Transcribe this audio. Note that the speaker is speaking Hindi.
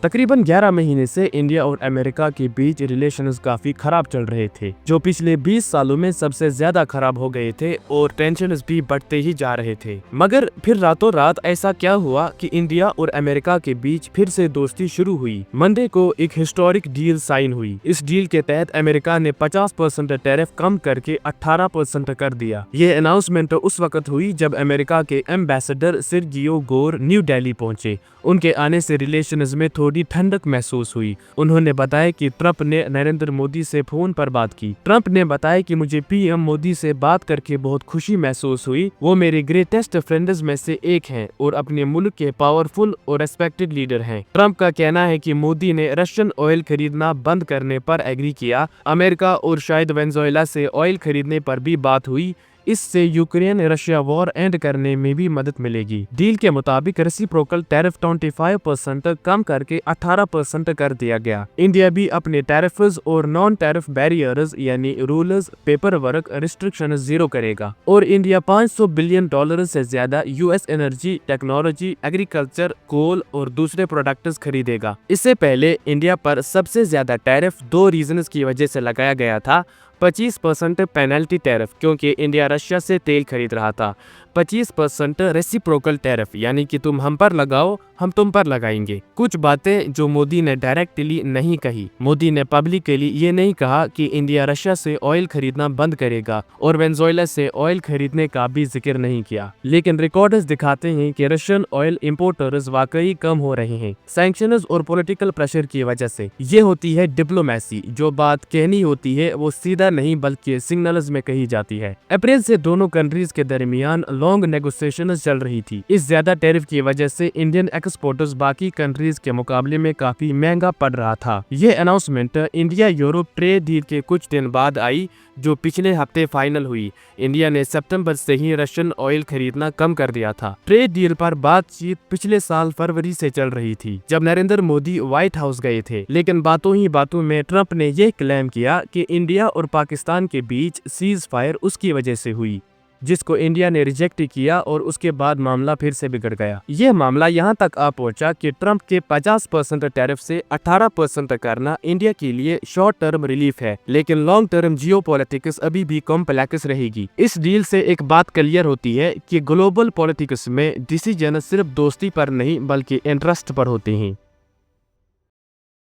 तकरीबन 11 महीने से इंडिया और अमेरिका के बीच रिलेशंस काफी खराब चल रहे थे, जो पिछले 20 सालों में सबसे ज्यादा खराब हो गए थे और टेंशन्स भी बढ़ते ही जा रहे थे। मगर फिर रातों रात ऐसा क्या हुआ कि इंडिया और अमेरिका के बीच फिर से दोस्ती शुरू हुई। मंडे को एक हिस्टोरिक डील साइन हुई। इस डील के तहत अमेरिका ने 50% टैरिफ कम करके 18% कर दिया। ये अनाउंसमेंट उस वक्त हुई जब अमेरिका के ambassador Sergio Gor new Delhi पहुंचे। उनके आने से रिलेशंस में थोड़ी ठंडक महसूस हुई। उन्होंने बताया कि ट्रंप ने नरेंद्र मोदी से फोन पर बात की। ट्रंप ने बताया कि मुझे पीएम मोदी से बात करके बहुत खुशी महसूस हुई। वो मेरे ग्रेटेस्ट फ्रेंड्स में से एक हैं और अपने मुल्क के पावरफुल और रेस्पेक्टेड लीडर हैं। ट्रंप का कहना है कि मोदी ने रशियन ऑयल खरीदना बंद करने पर एग्री किया। अमेरिका और शायद वेनेजुएला से ऑयल खरीदने पर भी बात हुई। इससे यूक्रेन रशिया वॉर एंड करने में भी मदद मिलेगी। डील के मुताबिक रेसिप्रोकल टैरिफ 25% कम करके 18% कर दिया गया। इंडिया भी अपने टैरिफ्स और नॉन टैरिफ बैरियर्स यानी rules, paper work, restriction zero करेगा और इंडिया $500 बिलियन से ज्यादा यूएस एनर्जी, टेक्नोलॉजी, एग्रीकल्चर, कोल और दूसरे प्रोडक्ट्स खरीदेगा। इससे पहले इंडिया पर सबसे ज्यादा टैरिफ 2 रीजंस की वजह से लगाया गया था। 25% पेनल्टी टैरिफ क्योंकि इंडिया रशिया से तेल खरीद रहा था। 25% रेसिप्रोकल टैरिफ यानी कि तुम हम पर लगाओ, हम तुम पर लगाएंगे। कुछ बातें जो मोदी ने डायरेक्टली नहीं कही। मोदी ने पब्लिकली ये नहीं कहा कि इंडिया रशिया से ऑयल खरीदना बंद करेगा और वेनेजुएला से ऑयल खरीदने का भी जिक्र नहीं किया। लेकिन रिकॉर्ड्स दिखाते हैं कि रशियन ऑयल इंपोर्टर्स वाकई कम हो रहे हैं सैंक्शंस और पॉलिटिकल प्रेशर की वजह से। ये होती है डिप्लोमेसी। जो बात कहनी होती है वो सीधा नहीं बल्कि सिग्नल्स में कही जाती है। अप्रैल से दोनों कंट्रीज के दरमियान लॉन्ग नेगोशिएशंस चल रही थी। इस ज्यादा टैरिफ की वजह से इंडियन एक्सपोर्टर्स बाकी कंट्रीज के मुकाबले में काफी महंगा पड़ रहा था। ये announcement India Europe trade deal के कुछ दिन बाद आई, जो पिछले हफ्ते फाइनल हुई। इंडिया ने सितंबर से ही रशियन ऑयल खरीदना कम कर दिया था। ट्रेड डील पर बातचीत पिछले साल फरवरी से चल रही थी, जब नरेंद्र मोदी व्हाइट हाउस गए थे। लेकिन बातों ही बातों में ट्रंप ने यह क्लेम किया कि इंडिया और पाकिस्तान के बीच सीज फायर उसकी वजह से हुई, जिसको इंडिया ने रिजेक्ट किया और उसके बाद मामला फिर से बिगड़ गया। यह मामला यहाँ तक आ पहुंचा कि ट्रंप के 50% टैरिफ से 18% करना इंडिया के लिए शॉर्ट टर्म रिलीफ है, लेकिन लॉन्ग टर्म जियोपॉलिटिक्स अभी भी कॉम्प्लेक्स रहेगी। इस डील से एक बात क्लियर होती है कि ग्लोबल पॉलिटिक्स में डिसीजन सिर्फ दोस्ती पर नहीं बल्कि इंटरेस्ट पर होते हैं।